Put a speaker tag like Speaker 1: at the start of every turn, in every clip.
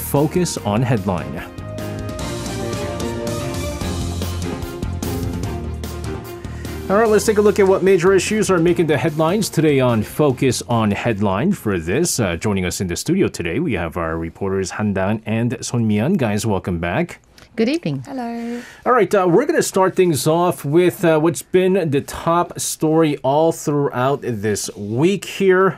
Speaker 1: Focus on Headline. All right, let's take a look at what major issues are making the headlines today on Focus on Headline. For this, joining us in the studio today, we have our reporters Han-dang and Son-mian. Guys, welcome back.
Speaker 2: Good evening.
Speaker 3: Hello.
Speaker 1: All right, we're going to start things off with what's been the top story all throughout this week here,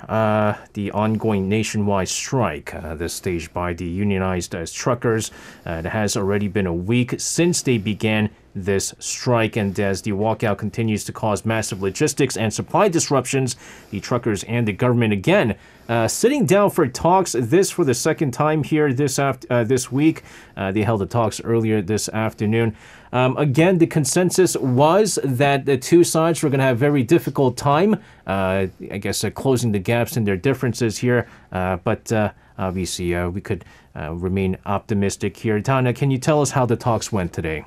Speaker 1: the ongoing nationwide strike, this staged by the unionized truckers. It has already been a week since they began this strike, and as the walkout continues to cause massive logistics and supply disruptions, the truckers and the government again sitting down for talks, this for the second time here this week. They held the talks earlier this afternoon. Again, the consensus was that the two sides were going to have a very difficult time, closing the gaps in their differences here. But obviously, we could remain optimistic here. Tana, can you tell us how the talks went today?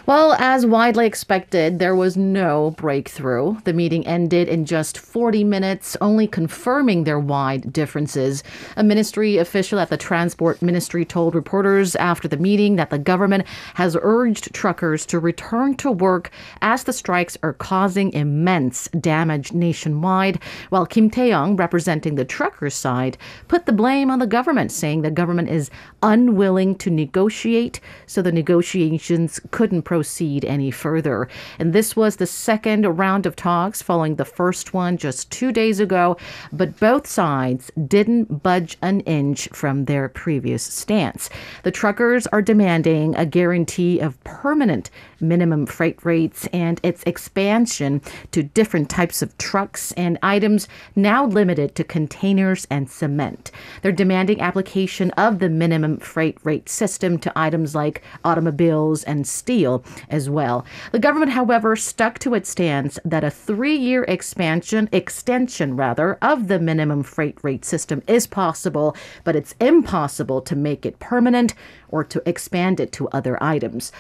Speaker 2: Well, as widely expected, there was no breakthrough. The meeting ended in just 40 minutes, only confirming their wide differences. A ministry official at the Transport Ministry told reporters after the meeting that the government has urged truckers to return to work as the strikes are causing immense damage nationwide, while Kim Tae-young, representing the truckers' side, put the blame on the government, saying the government is unwilling to negotiate, so the negotiations couldn't proceed any further. And this was the second round of talks following the first one just 2 days ago, but both sides didn't budge an inch from their previous stance. The truckers are demanding a guarantee of permanent minimum freight rates and its expansion to different types of trucks and items now limited to containers and cement. They're demanding application of the minimum freight rate system to items like automobiles and steel as well. The government, however, stuck to its stance that a 3-year extension of the minimum freight rate system is possible, but it's impossible to make it permanent or to expand it to other items.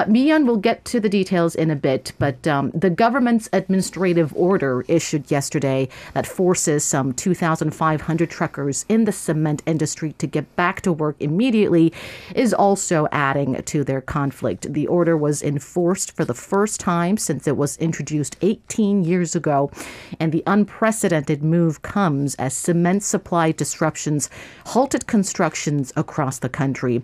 Speaker 2: Mian will get to the details in a bit, but the government's administrative order issued yesterday that forces some 2,500 truckers in the cement industry to get back to work immediately is also adding to their conflict. The order was enforced for the first time since it was introduced 18 years ago, and the unprecedented move comes as cement supply disruptions halted constructions across the country.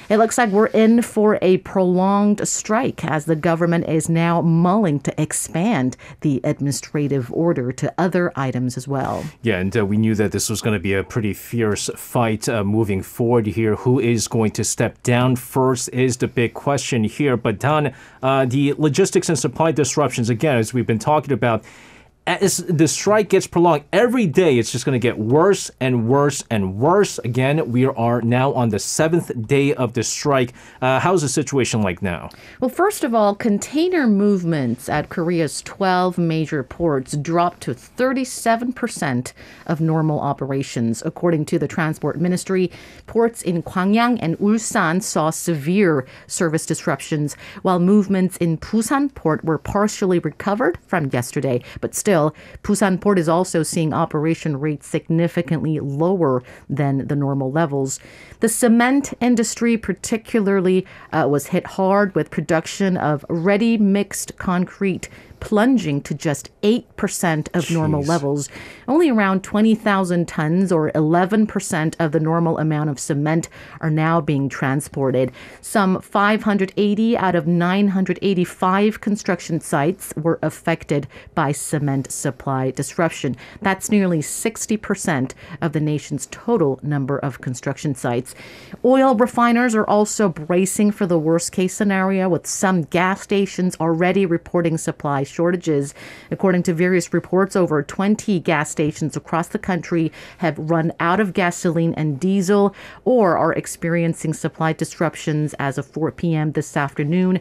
Speaker 2: It looks like we're in for a prolonged strike as the government is now mulling to expand the administrative order to other items as well. Yeah, and
Speaker 1: we knew that this was going to be a pretty fierce fight moving forward here. Who is going to step down first is the big question here. But Don, the logistics and supply disruptions, again, as we've been talking about, as the strike gets prolonged, every day it's just going to get worse and worse and worse. Again, we are now on the 7th day of the strike. How's the situation like now?
Speaker 2: Well, first of all, container movements at Korea's 12 major ports dropped to 37% of normal operations. According to the Transport Ministry, ports in Gwangyang and Ulsan saw severe service disruptions, while movements in Busan port were partially recovered from yesterday, but still, Busan Port is also seeing operation rates significantly lower than the normal levels. The cement industry particularly was hit hard with production of ready mixed concrete plunging to just 8% of normal levels. Only around 20,000 tons or 11% of the normal amount of cement are now being transported. Some 580 out of 985 construction sites were affected by cement supply disruption. That's nearly 60% of the nation's total number of construction sites. Oil refiners are also bracing for the worst case scenario, with some gas stations already reporting supply shortages. According to various reports, over 20 gas stations across the country have run out of gasoline and diesel or are experiencing supply disruptions as of 4 p.m. this afternoon.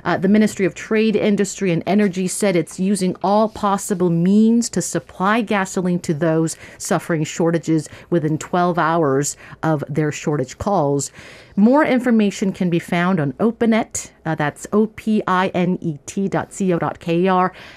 Speaker 2: The Ministry of Trade, Industry and Energy said it's using all possible means to supply gasoline to those suffering shortages within 12 hours of their shortage calls. More information can be found on Opinet. That's opinet.co.kr.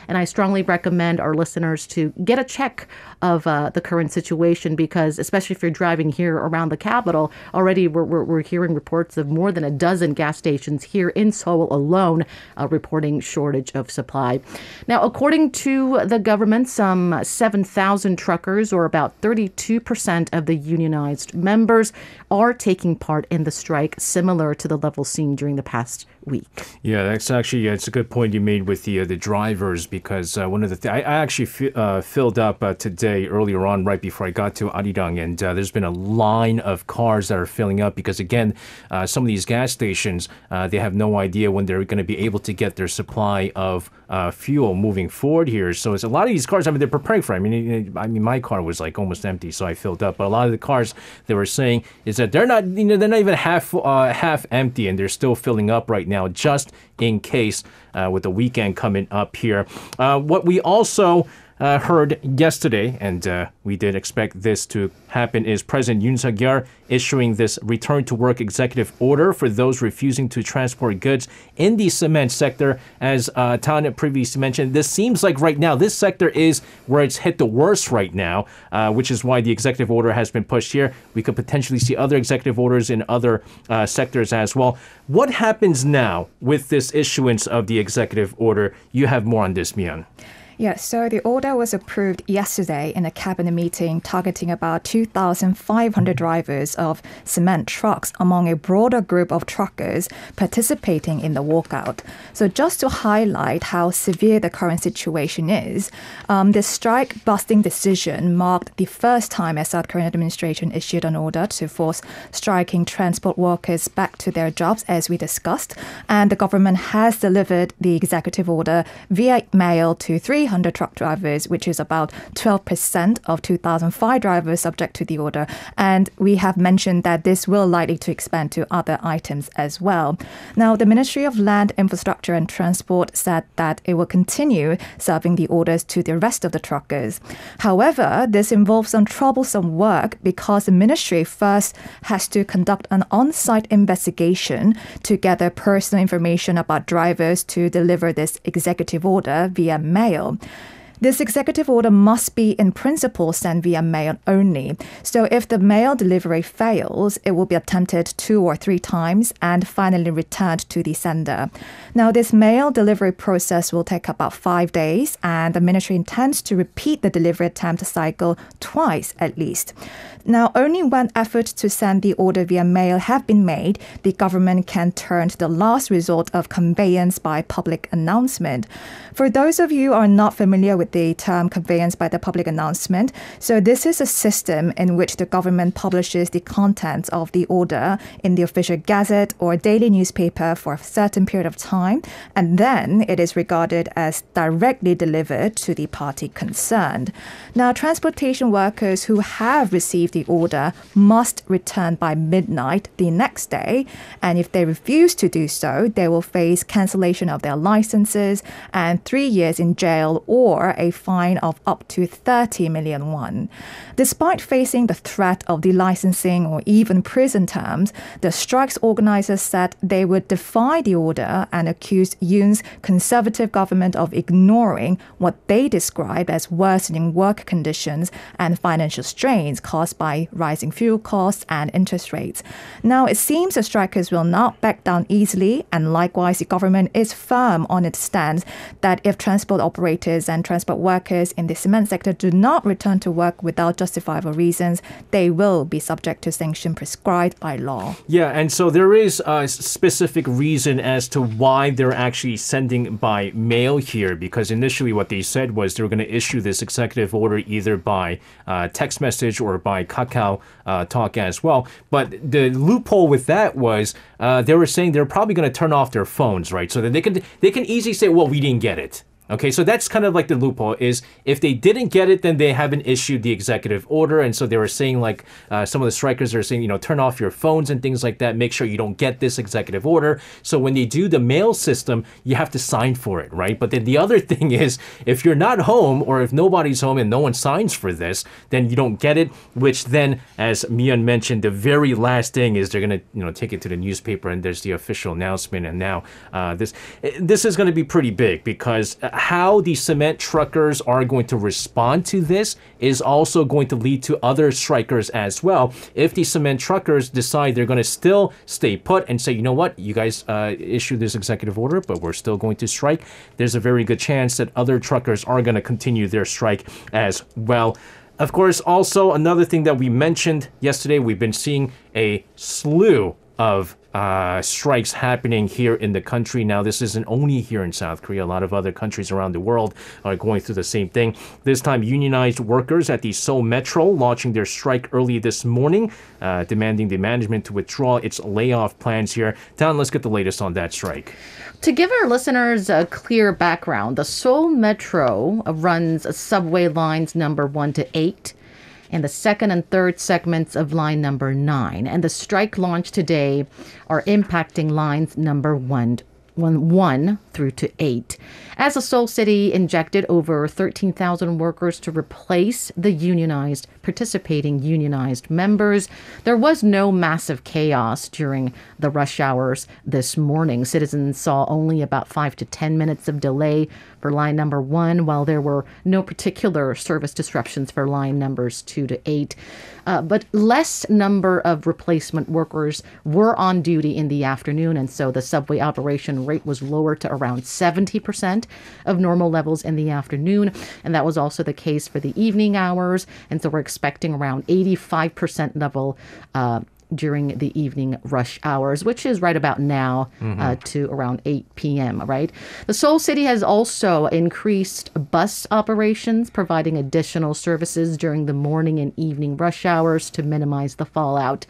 Speaker 2: And I strongly recommend our listeners to get a check of the current situation, because especially if you're driving here around the capital, already we're hearing reports of more than a dozen gas stations here in Seoul alone reporting shortage of supply. Now, according to the government, some 7,000 truckers, or about 32% of the unionized members, are taking part in the strike, similar to the level seen during the past week.
Speaker 1: Yeah, that's actually it's a good point you made with the drivers, because one of the I actually filled up today earlier on right before I got to Arirang, and there's been a line of cars that are filling up because, again, some of these gas stations, they have no idea when they're going to be able to get their supply of fuel moving forward here. So it's a lot of these cars, I mean, they're preparing for it. I mean, my car was like almost empty, so I filled up. But a lot of the cars, they were saying is that they're not even half empty, and they're still filling up right now, just in case with the weekend coming up here. What we also heard yesterday, and we did expect this to happen, is President Yoon Suk-yeol issuing this return to work executive order for those refusing to transport goods in the cement sector. As Tan previously mentioned, this seems like right now this sector is where it's hit the worst right now, which is why the executive order has been pushed here. We could potentially see other executive orders in other sectors as well. What happens now with this issuance of the executive order? You have more on this, Mian.
Speaker 3: Yes, so the order was approved yesterday in a cabinet meeting targeting about 2,500 drivers of cement trucks among a broader group of truckers participating in the walkout. So just to highlight how severe the current situation is, the strike-busting decision marked the first time a South Korean administration issued an order to force striking transport workers back to their jobs, as we discussed. And the government has delivered the executive order via mail to 300 truck drivers, which is about 12% of 2,005 drivers subject to the order. And we have mentioned that this will likely to expand to other items as well. Now, the Ministry of Land, Infrastructure and Transport said that it will continue serving the orders to the rest of the truckers. However, this involves some troublesome work because the ministry first has to conduct an on-site investigation to gather personal information about drivers to deliver this executive order via mail. This executive order must be, in principle, sent via mail only. So if the mail delivery fails, it will be attempted 2 or 3 times and finally returned to the sender. Now, this mail delivery process will take about 5 days, and the ministry intends to repeat the delivery attempt cycle twice at least. Now, only when efforts to send the order via mail have been made, the government can turn to the last resort of conveyance by public announcement. For those of you who are not familiar with the term conveyance by the public announcement, so this is a system in which the government publishes the contents of the order in the official gazette or daily newspaper for a certain period of time, and then it is regarded as directly delivered to the party concerned. Now, transportation workers who have received the order must return by midnight the next day, and if they refuse to do so, they will face cancellation of their licenses and 3 years in jail or a fine of up to 30 million won. Despite facing the threat of delicensing or even prison terms, the strike's organizers said they would defy the order and accused Yoon's conservative government of ignoring what they described as worsening work conditions and financial strains caused by rising fuel costs and interest rates. Now, it seems the strikers will not back down easily, and likewise, the government is firm on its stance that if transport operators and transport workers in the cement sector do not return to work without justifiable reasons, they will be subject to sanction prescribed by law.
Speaker 1: Yeah, and so there is a specific reason as to why they're actually sending by mail here, because initially what they said was they were going to issue this executive order either by text message or by Kakao Talk as well. But the loophole with that was they were saying they're probably going to turn off their phones, right? So that they can easily say, well, we didn't get it. Okay, so that's kind of like the loophole is if they didn't get it, then they haven't issued the executive order. And so they were saying like some of the strikers are saying, turn off your phones and things like that. Make sure you don't get this executive order. So when they do the mail system, you have to sign for it, right? But then the other thing is if you're not home or if nobody's home and no one signs for this, then you don't get it, which then, as Mian mentioned, the very last thing is they're going to, take it to the newspaper and there's the official announcement. And now this is going to be pretty big because how the cement truckers are going to respond to this is also going to lead to other strikers as well. If the cement truckers decide they're going to still stay put and say, you know what, you guys issue this executive order, but we're still going to strike, there's a very good chance that other truckers are going to continue their strike as well. Of course, also another thing that we mentioned yesterday, we've been seeing a slew of strikes happening here in the country. Now, this isn't only here in South Korea. A lot of other countries around the world are going through the same thing. This time, unionized workers at the Seoul Metro launching their strike early this morning, demanding the management to withdraw its layoff plans here. Tan, let's get the latest on that strike.
Speaker 2: To give our listeners a clear background, the Seoul Metro runs subway lines number 1 to 8. And the second and third segments of line number 9. And the strike launch today are impacting lines number 1 through to 8. As the Seoul City injected over 13,000 workers to replace the participating unionized members, there was no massive chaos during the rush hours this morning. Citizens saw only about 5 to 10 minutes of delay for line number 1, while there were no particular service disruptions for line numbers 2 to 8. But less number of replacement workers were on duty in the afternoon, and so the subway operation rate was lowered to around 70% of normal levels in the afternoon, and that was also the case for the evening hours, and so we're expecting around 85% level during the evening rush hours, which is right about now to around 8 p.m., right? The Seoul City has also increased bus operations, providing additional services during the morning and evening rush hours to minimize the fallout.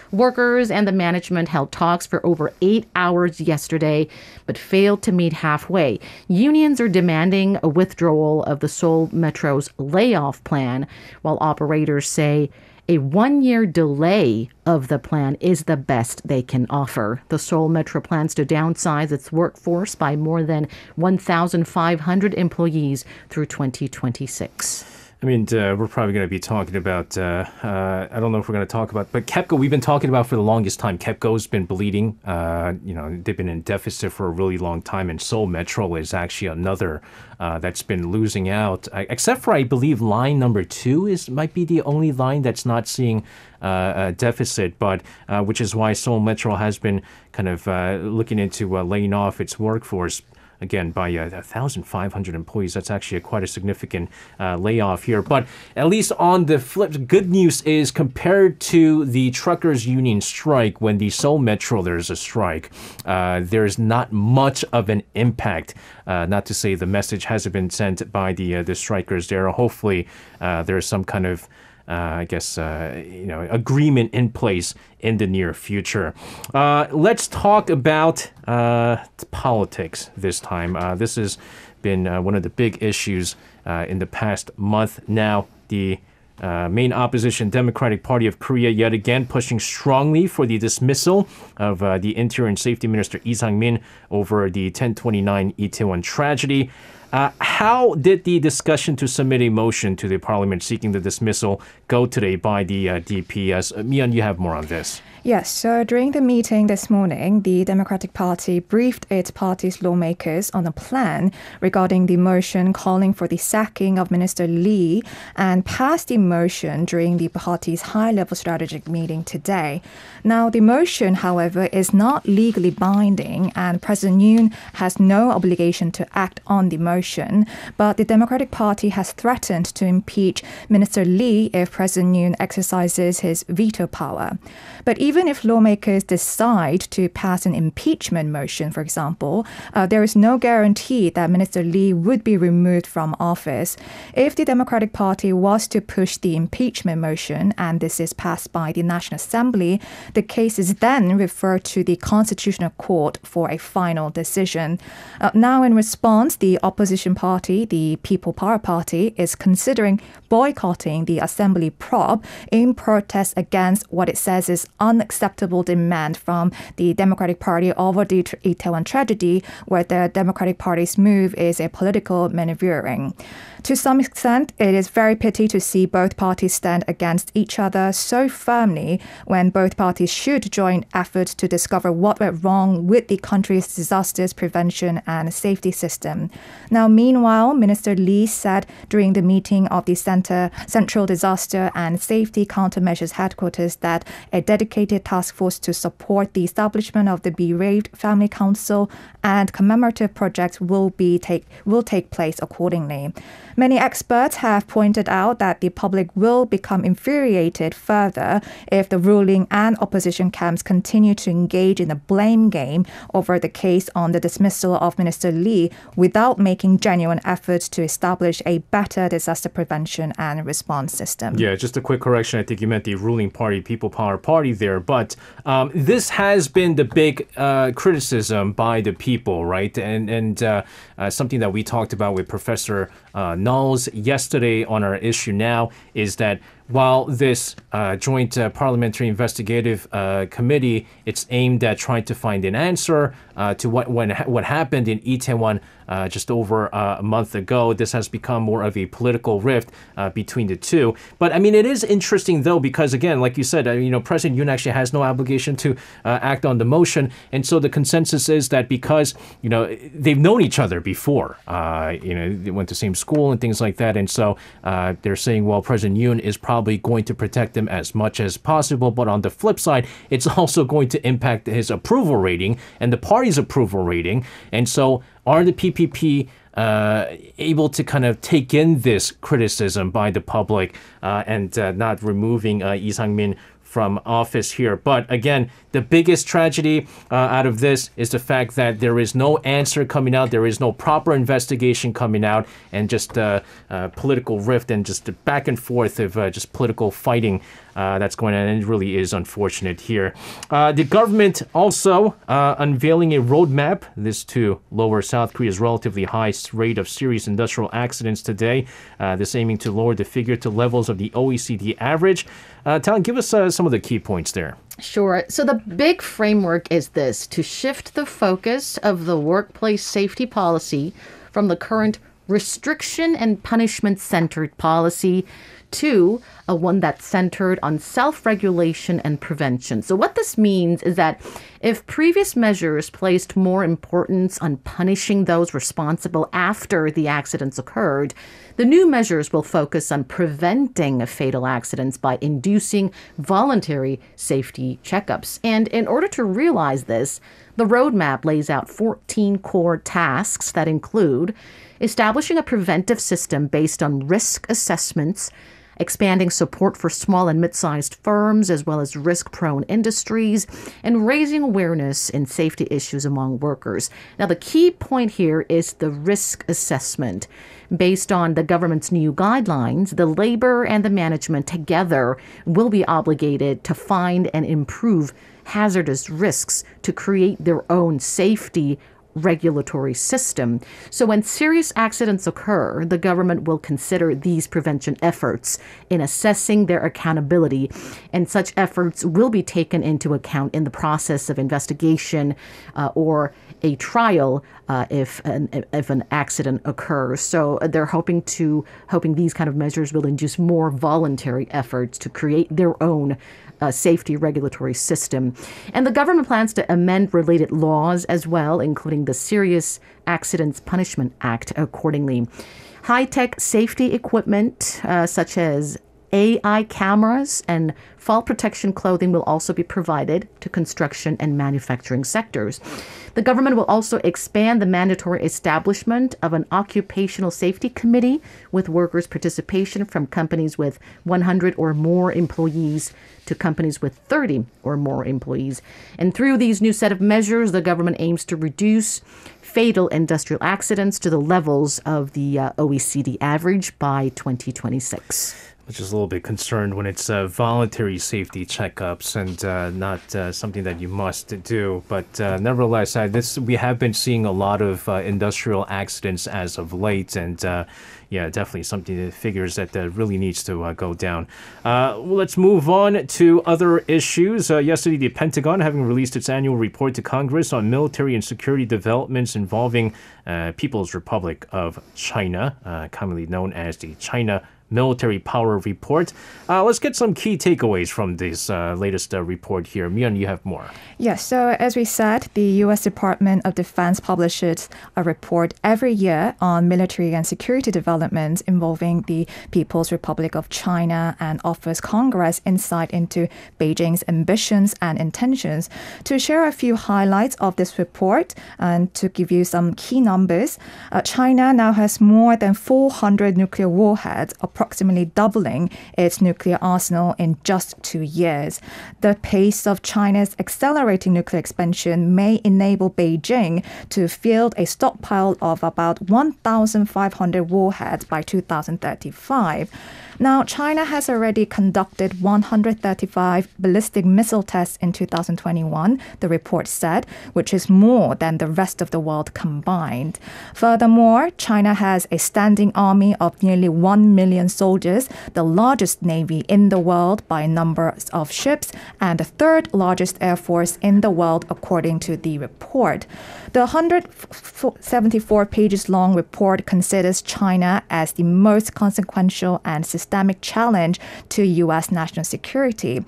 Speaker 2: Workers and the management held talks for over 8 hours yesterday, but failed to meet halfway. Unions are demanding a withdrawal of the Seoul Metro's layoff plan, while operators say a 1-year delay of the plan is the best they can offer. The Seoul Metro plans to downsize its workforce by more than 1,500 employees through 2026.
Speaker 1: I mean, we're probably going to be talking about, I don't know if we're going to talk about, but KEPCO, we've been talking about for the longest time. KEPCO's been bleeding. They've been in deficit for a really long time, and Seoul Metro is actually another that's been losing out, except for, I believe, line number 2 might be the only line that's not seeing a deficit, but which is why Seoul Metro has been kind of looking into laying off its workforce. Again, by 1,500 employees. That's actually quite a significant layoff here. But at least on the flip, good news is compared to the truckers' union strike, when the Seoul Metro there's a strike, there's not much of an impact. Not to say the message hasn't been sent by the strikers there. Hopefully, there's some kind of agreement in place in the near future. Let's talk about politics this time. This has been one of the big issues in the past month now. The main opposition Democratic Party of Korea yet again pushing strongly for the dismissal of the Interior and Safety Minister Lee Sang-min over the 1029 Itaewon tragedy. How did the discussion to submit a motion to the parliament seeking the dismissal go today by the DPS? Mian, you have more on this.
Speaker 3: Yes, so during the meeting this morning, the Democratic Party briefed its party's lawmakers on a plan regarding the motion calling for the sacking of Minister Lee and passed the motion during the party's high-level strategic meeting today. Now, the motion, however, is not legally binding and President Yoon has no obligation to act on the motion, but the Democratic Party has threatened to impeach Minister Lee if President Yoon exercises his veto power. But even if lawmakers decide to pass an impeachment motion, for example, there is no guarantee that Minister Lee would be removed from office. If the Democratic Party was to push the impeachment motion and this is passed by the National Assembly, the case is then referred to the Constitutional Court for a final decision. Now, in response, the opposition opposition party, the People Power Party, is considering boycotting the assembly probe in protest against what it says is unacceptable demand from the Democratic Party over the Itaewon tragedy, where the Democratic Party's move is a political maneuvering. To some extent, it is very pity to see both parties stand against each other so firmly when both parties should join efforts to discover what went wrong with the country's disasters prevention and safety system. Now, meanwhile, Minister Lee said during the meeting of the Central Disaster and Safety Countermeasures Headquarters that a dedicated task force to support the establishment of the Bereaved Family Council and commemorative projects will take place accordingly. Many experts have pointed out that the public will become infuriated further if the ruling and opposition camps continue to engage in a blame game over the case on the dismissal of Minister Lee without making genuine efforts to establish a better disaster prevention and response system.
Speaker 1: Yeah, just a quick correction. I think you meant the ruling party, People Power Party there. But this has been the big criticism by the people, right? And something that we talked about with Professor Knowles yesterday on our issue now is that while this joint parliamentary investigative committee, it's aimed at trying to find an answer to what happened in Itaewon just over a month ago. This has become more of a political rift between the two. But I mean, it is interesting though, because again, like you said, President Yoon actually has no obligation to act on the motion, and so the consensus is that because they've known each other before, they went to the same school and things like that, and so they're saying, well, President Yoon is probably going to protect them as much as possible, but on the flip side, it's also going to impact his approval rating and the party's approval rating, and so are the PPP able to kind of take in this criticism by the public and not removing Lee Sang-min from office here. But again, the biggest tragedy out of this is the fact that there is no answer coming out. There is no proper investigation coming out, and just political rift and just back and forth of just political fighting that's going on. And it really is unfortunate here. The government also unveiling a roadmap, this to lower South Korea's relatively high rate of serious industrial accidents today. This aiming to lower the figure to levels of the OECD average. Talon, give us some of the key points there.
Speaker 2: Sure. So the big framework is this: to shift the focus of the workplace safety policy from the current restriction and punishment-centered policy to a one that's centered on self-regulation and prevention. So what this means is that if previous measures placed more importance on punishing those responsible after the accidents occurred, the new measures will focus on preventing fatal accidents by inducing voluntary safety checkups. And in order to realize this, the roadmap lays out 14 core tasks that include establishing a preventive system based on risk assessments, expanding support for small and mid-sized firms as well as risk-prone industries, and raising awareness in safety issues among workers. Now, the key point here is the risk assessment. Based on the government's new guidelines, the labor and the management together will be obligated to find and improve hazardous risks to create their own safety regulatory system. So when serious accidents occur, the government will consider these prevention efforts in assessing their accountability, and such efforts will be taken into account in the process of investigation or a trial if an accident occurs. So they're hoping these kind of measures will induce more voluntary efforts to create their own safety regulatory system. And the government plans to amend related laws as well, including the Serious Accidents Punishment Act accordingly. High-tech safety equipment such as AI cameras and fall protection clothing will also be provided to construction and manufacturing sectors. The government will also expand the mandatory establishment of an occupational safety committee with workers' participation from companies with 100 or more employees to companies with 30 or more employees. And through these new set of measures, the government aims to reduce fatal industrial accidents to the levels of the OECD average by 2026.
Speaker 1: Just a little bit concerned when it's voluntary safety checkups and not something that you must do. But nevertheless, we have been seeing a lot of industrial accidents as of late, and yeah, definitely something that figures that really needs to go down. Let's move on to other issues. Yesterday, the Pentagon having released its annual report to Congress on military and security developments involving People's Republic of China, commonly known as the China Military Power Report. Let's get some key takeaways from this latest report here. Mian, you have more.
Speaker 3: Yes, so as we said, the U.S. Department of Defense publishes a report every year on military and security developments involving the People's Republic of China and offers Congress insight into Beijing's ambitions and intentions. To share a few highlights of this report and to give you some key numbers, China now has more than 400 nuclear warheads, approximately doubling its nuclear arsenal in just 2 years. The pace of China's accelerating nuclear expansion may enable Beijing to field a stockpile of about 1,500 warheads by 2035. Now, China has already conducted 135 ballistic missile tests in 2021, the report said, which is more than the rest of the world combined. Furthermore, China has a standing army of nearly 1 million soldiers, the largest navy in the world by number of ships, and the third largest air force in the world, according to the report. The 174 pages long report considers China as the most consequential and systemic challenge to U.S. national security.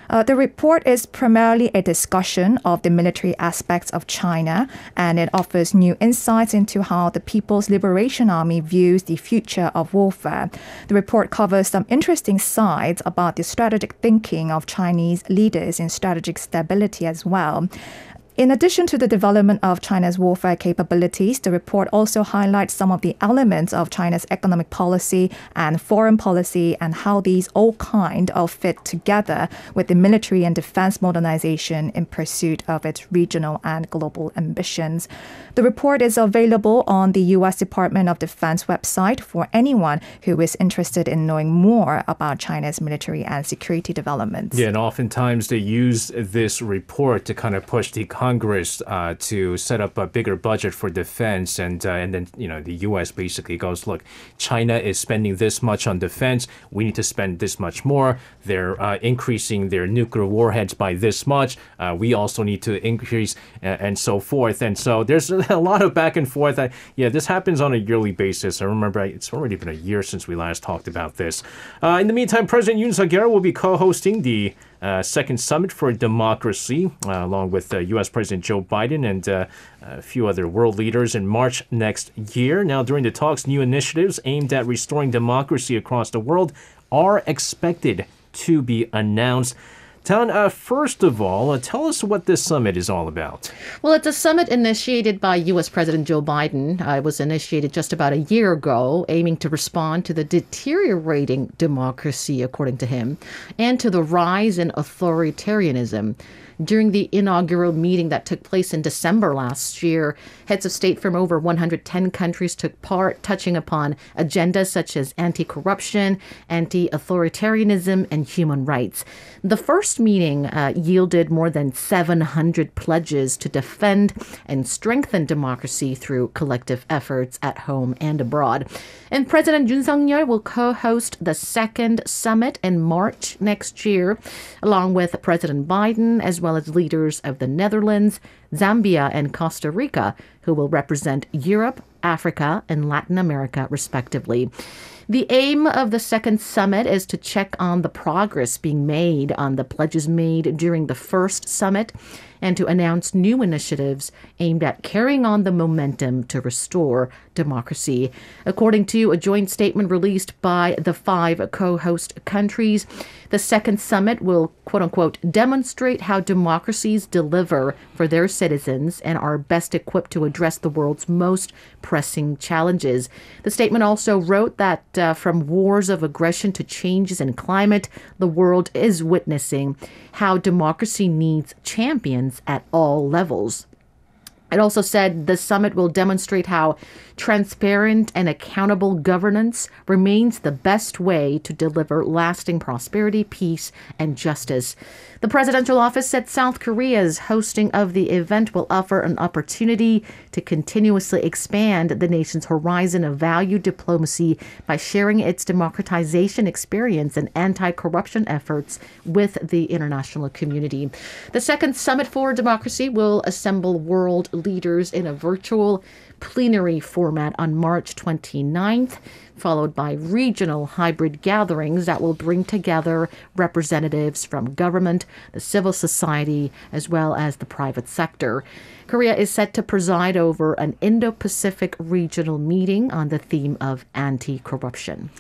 Speaker 3: The report is primarily a discussion of the military aspects of China, and it offers new insights into how the People's Liberation Army views the future of warfare. The report covers some interesting sides about the strategic thinking of Chinese leaders in strategic stability as well. In addition to the development of China's warfare capabilities, the report also highlights some of the elements of China's economic policy and foreign policy and how these all kind of fit together with the military and defense modernization in pursuit of its regional and global ambitions. The report is available on the U.S. Department of Defense website for anyone who is interested in knowing more about China's military and security developments.
Speaker 1: Yeah, and oftentimes they use this report to kind of push the Congress to set up a bigger budget for defense, and then the U.S. basically goes, look, China is spending this much on defense. We need to spend this much more. They're increasing their nuclear warheads by this much. We also need to increase and so forth. And so there's a lot of back and forth. This happens on a yearly basis. I remember it's already been a year since we last talked about this. In the meantime, President Yoon Suk-yeol will be co-hosting the second summit for democracy, along with U.S. President Joe Biden and a few other world leaders in March next year. Now, during the talks, new initiatives aimed at restoring democracy across the world are expected to be announced. Tan, first of all, tell us what this summit is all about.
Speaker 2: Well, it's a summit initiated by U.S. President Joe Biden. It was initiated just about a year ago, aiming to respond to the deteriorating democracy, according to him, and to the rise in authoritarianism. During the inaugural meeting that took place in December last year, heads of state from over 110 countries took part, touching upon agendas such as anti-corruption, anti-authoritarianism, and human rights. The first meeting yielded more than 700 pledges to defend and strengthen democracy through collective efforts at home and abroad. And President Yoon Suk-yeol will co-host the second summit in March next year, along with President Biden, as well as leaders of the Netherlands, Zambia, and Costa Rica, who will represent Europe, Africa, and Latin America, respectively. The aim of the second summit is to check on the progress being made on the pledges made during the first summit and to announce new initiatives aimed at carrying on the momentum to restore democracy. According to a joint statement released by the 5 co-host countries, the second summit will, quote-unquote, demonstrate how democracies deliver for their citizens and are best equipped to address the world's most pressing challenges. The statement also wrote that from wars of aggression to changes in climate, the world is witnessing how democracy needs champions at all levels. It also said the summit will demonstrate how transparent and accountable governance remains the best way to deliver lasting prosperity, peace, and justice. The presidential office said South Korea's hosting of the event will offer an opportunity to continuously expand the nation's horizon of value diplomacy by sharing its democratization experience and anti-corruption efforts with the international community. The second Summit for Democracy will assemble world leaders in a virtual plenary format on March 29th, followed by regional hybrid gatherings that will bring together representatives from government, the civil society, as well as the private sector. Korea is set to preside over an Indo-Pacific regional meeting on the theme of anti-corruption.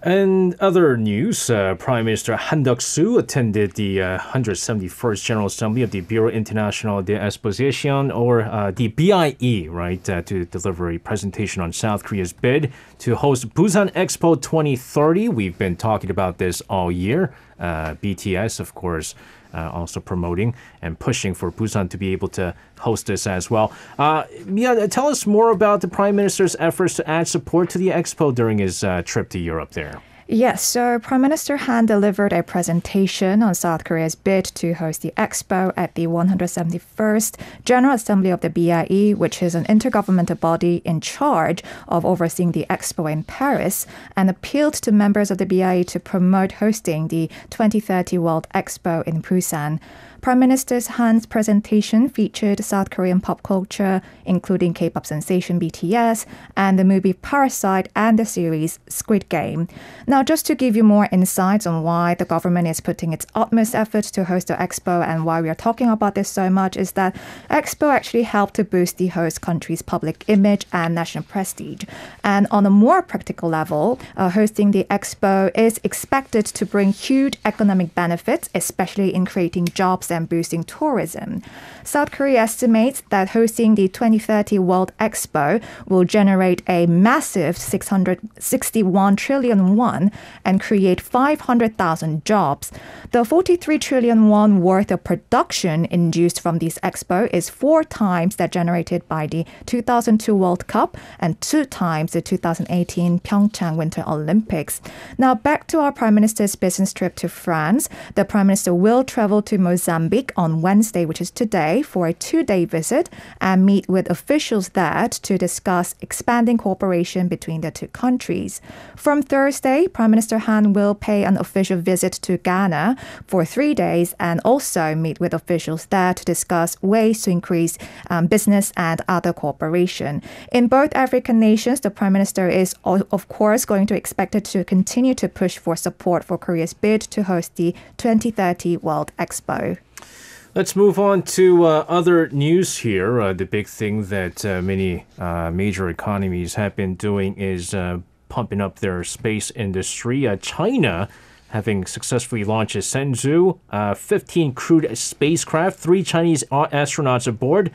Speaker 1: And other news, Prime Minister Han Duck-soo attended the 171st General Assembly of the Bureau International d'Exposition, or the BIE, right, to deliver a presentation on South Korea's bid to host Busan Expo 2030. We've been talking about this all year. BTS, of course, also promoting and pushing for Busan to be able to host this as well. Mia, tell us more about the Prime Minister's efforts to add support to the expo during his trip to Europe there.
Speaker 3: Yes, so Prime Minister Han delivered a presentation on South Korea's bid to host the expo at the 171st General Assembly of the BIE, which is an intergovernmental body in charge of overseeing the expo in Paris, and appealed to members of the BIE to promote hosting the 2030 World Expo in Busan. Prime Minister Han's presentation featured South Korean pop culture, including K-pop sensation BTS, and the movie Parasite and the series Squid Game. Now, just to give you more insights on why the government is putting its utmost effort to host the expo and why we are talking about this so much, is that expo actually helped to boost the host country's public image and national prestige. And on a more practical level, hosting the expo is expected to bring huge economic benefits, especially in creating jobs and boosting tourism. South Korea estimates that hosting the 2030 World Expo will generate a massive 661 trillion won and create 500,000 jobs. The 43 trillion won worth of production induced from this expo is 4 times that generated by the 2002 World Cup and 2 times the 2018 Pyeongchang Winter Olympics. Now, back to our Prime Minister's business trip to France. The Prime Minister will travel to Mozambique on Wednesday, which is today, for a 2-day visit and meet with officials there to discuss expanding cooperation between the two countries. From Thursday, Prime Minister Han will pay an official visit to Ghana for 3 days and also meet with officials there to discuss ways to increase business and other cooperation. In both African nations, the Prime Minister is, of course, going to expect it to continue to push for support for Korea's bid to host the 2030 World Expo.
Speaker 1: Let's move on to other news here. The big thing that many major economies have been doing is pumping up their space industry. China, having successfully launched its Shenzhou 15 crewed spacecraft, 3 Chinese astronauts aboard,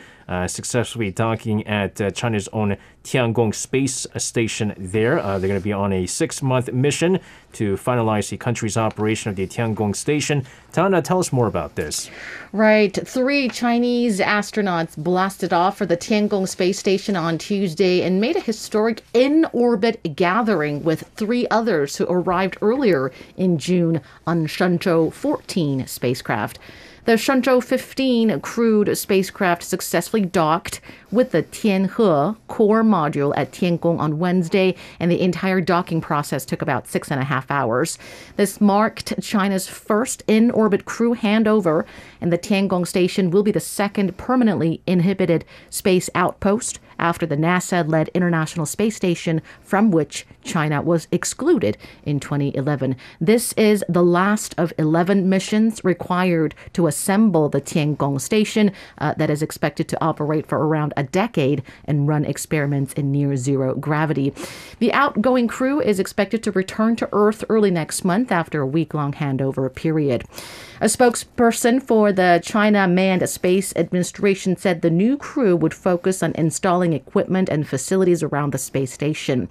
Speaker 1: successfully docking at China's own Tiangong space station there. They're going to be on a 6-month mission to finalize the country's operation of the Tiangong station. Tana, tell us more about this.
Speaker 2: Right. 3 Chinese astronauts blasted off for the Tiangong space station on Tuesday and made a historic in-orbit gathering with 3 others who arrived earlier in June on Shenzhou 14 spacecraft. The Shenzhou 15 crewed spacecraft successfully docked with the Tianhe core module at Tiangong on Wednesday, and the entire docking process took about 6.5 hours. This marked China's first in-orbit crew handover, and the Tiangong station will be the second permanently inhabited space outpost after the NASA-led International Space Station, from which China was excluded in 2011. This is the last of 11 missions required to assemble the Tiangong station that is expected to operate for around a decade and run experiments in near-zero gravity. The outgoing crew is expected to return to Earth early next month after a week-long handover period. A spokesperson for the China Manned Space Administration said the new crew would focus on installing installing equipment and facilities around the space station.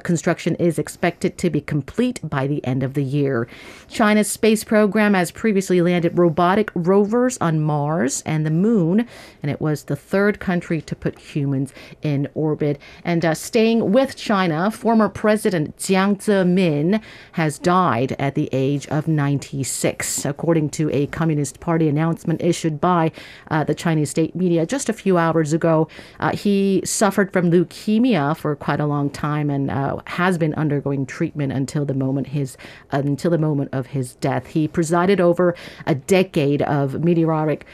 Speaker 2: Construction is expected to be complete by the end of the year. China's space program has previously landed robotic rovers on Mars and the Moon, and it was the third country to put humans in orbit. And staying with China, former President Jiang Zemin has died at the age of 96, according to a Communist Party announcement issued by the Chinese state media just a few hours ago. He suffered from leukemia for quite a long time and has been undergoing treatment until the moment of his death. He presided over a decade of meteoric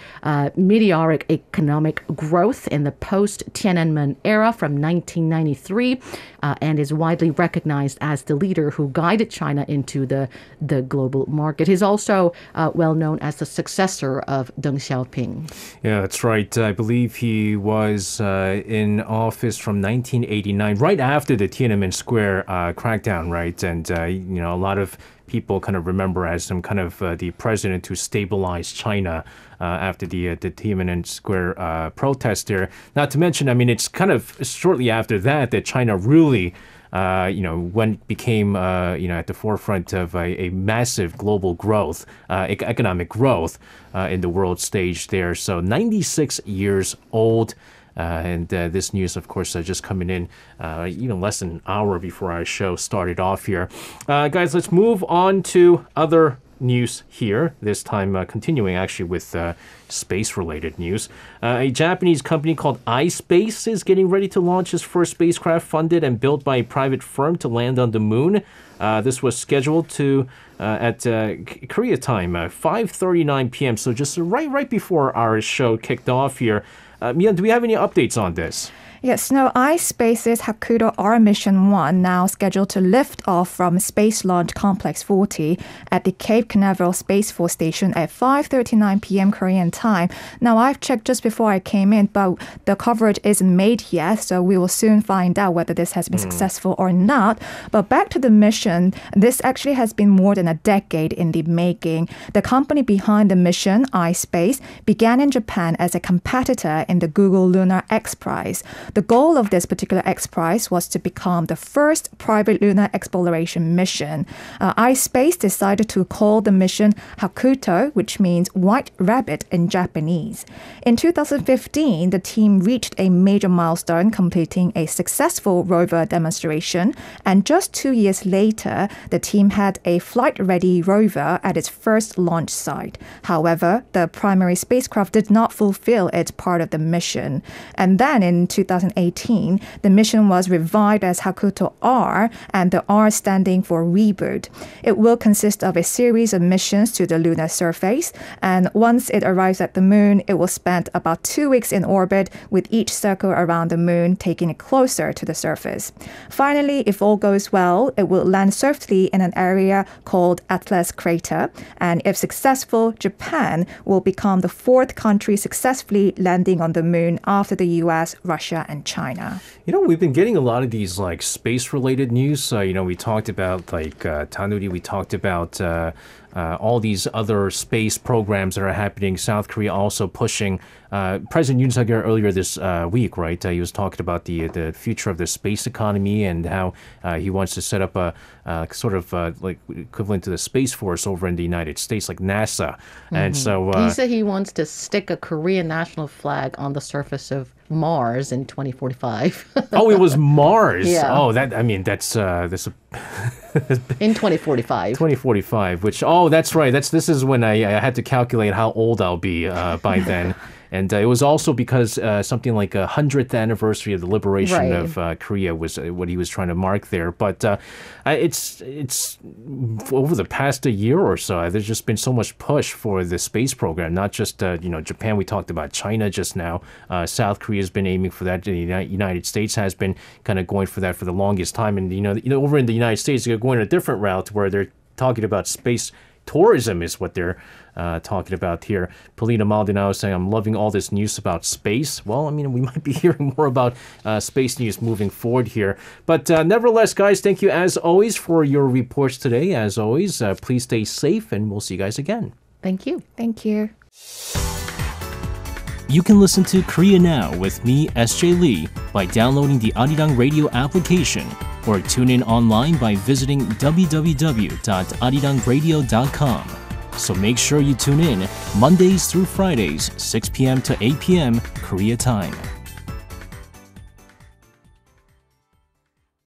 Speaker 2: economic growth in the post-Tiananmen era from 1993 and is widely recognized as the leader who guided China into the global market. He's also well known as the successor of Deng Xiaoping.
Speaker 1: Yeah, that's right. I believe he was in office from 1989, right after the Tiananmen Square crackdown, right? And, a lot of people kind of remember as some kind of the president who stabilized China after the Tiananmen Square protest there. Not to mention, it's kind of shortly after that China really became at the forefront of a massive global growth, economic growth in the world stage there. So 96 years old. And this news, of course, just coming in less than an hour before our show started off here. Guys, let's move on to other news here, this time continuing actually with space-related news. A Japanese company called iSpace is getting ready to launch its first spacecraft funded and built by a private firm to land on the moon. This was scheduled to at Korea time, 5:39 p.m., so just right before our show kicked off here. Mian, do we have any updates on this?
Speaker 3: Yes, iSpace's Hakuto R Mission 1 now scheduled to lift off from Space Launch Complex 40 at the Cape Canaveral Space Force Station at 5:39 p.m. Korean time. Now, I've checked just before I came in, but the coverage isn't made yet, so we will soon find out whether this has been successful or not. But back to the mission, this actually has been more than a decade in the making. The company behind the mission, iSpace, began in Japan as a competitor in the Google Lunar X Prize. The goal of this particular X Prize was to become the first private lunar exploration mission. iSpace decided to call the mission Hakuto, which means white rabbit in Japanese. In 2015, the team reached a major milestone, completing a successful rover demonstration. And just 2 years later, the team had a flight-ready rover at its first launch site. However, the primary spacecraft did not fulfill its part of the mission. And then in 2018, the mission was revived as Hakuto R, and the R standing for reboot. It will consist of a series of missions to the lunar surface, and once it arrives at the moon, it will spend about 2 weeks in orbit, with each circle around the moon taking it closer to the surface. Finally, if all goes well, it will land safely in an area called Atlas Crater, and if successful, Japan will become the fourth country successfully landing on the moon after the U.S., Russia, and China.
Speaker 1: We've been getting a lot of these space-related news. We talked about Tanuki. We talked about all these other space programs that are happening. South Korea also pushing. President Yoon Suk-yeol earlier this week, right? He was talking about the future of the space economy and how he wants to set up a sort of equivalent to the Space Force over in the United States, like NASA. And so
Speaker 2: he said he wants to stick a Korean national flag on the surface of Mars in 2045.
Speaker 1: Oh, it was Mars.
Speaker 2: Yeah.
Speaker 1: Oh, that's
Speaker 2: in 2045.
Speaker 1: 2045, which, that's right. This is when I had to calculate how old I'll be by then. And it was also because something like 100th anniversary of the liberation of Korea was what he was trying to mark there. But it's over the past year or so, there's just been so much push for the space program. Not just Japan. We talked about China just now. South Korea has been aiming for that. The United States has been kind of going for that for the longest time. And over in the United States, they're going a different route where they're talking about space tourism is what they're talking about here. Polina Maldonado saying, I'm loving all this news about space. Well, we might be hearing more about space news moving forward here. But nevertheless, guys, thank you as always for your reports today. As always, please stay safe and we'll see you guys again.
Speaker 2: Thank you.
Speaker 3: Thank you.
Speaker 1: You can listen to Korea Now with me, SJ Lee, by downloading the Arirang Radio application or tune in online by visiting www.arirangradio.com. So make sure you tune in Mondays through Fridays, 6 p.m. to 8 p.m. Korea time.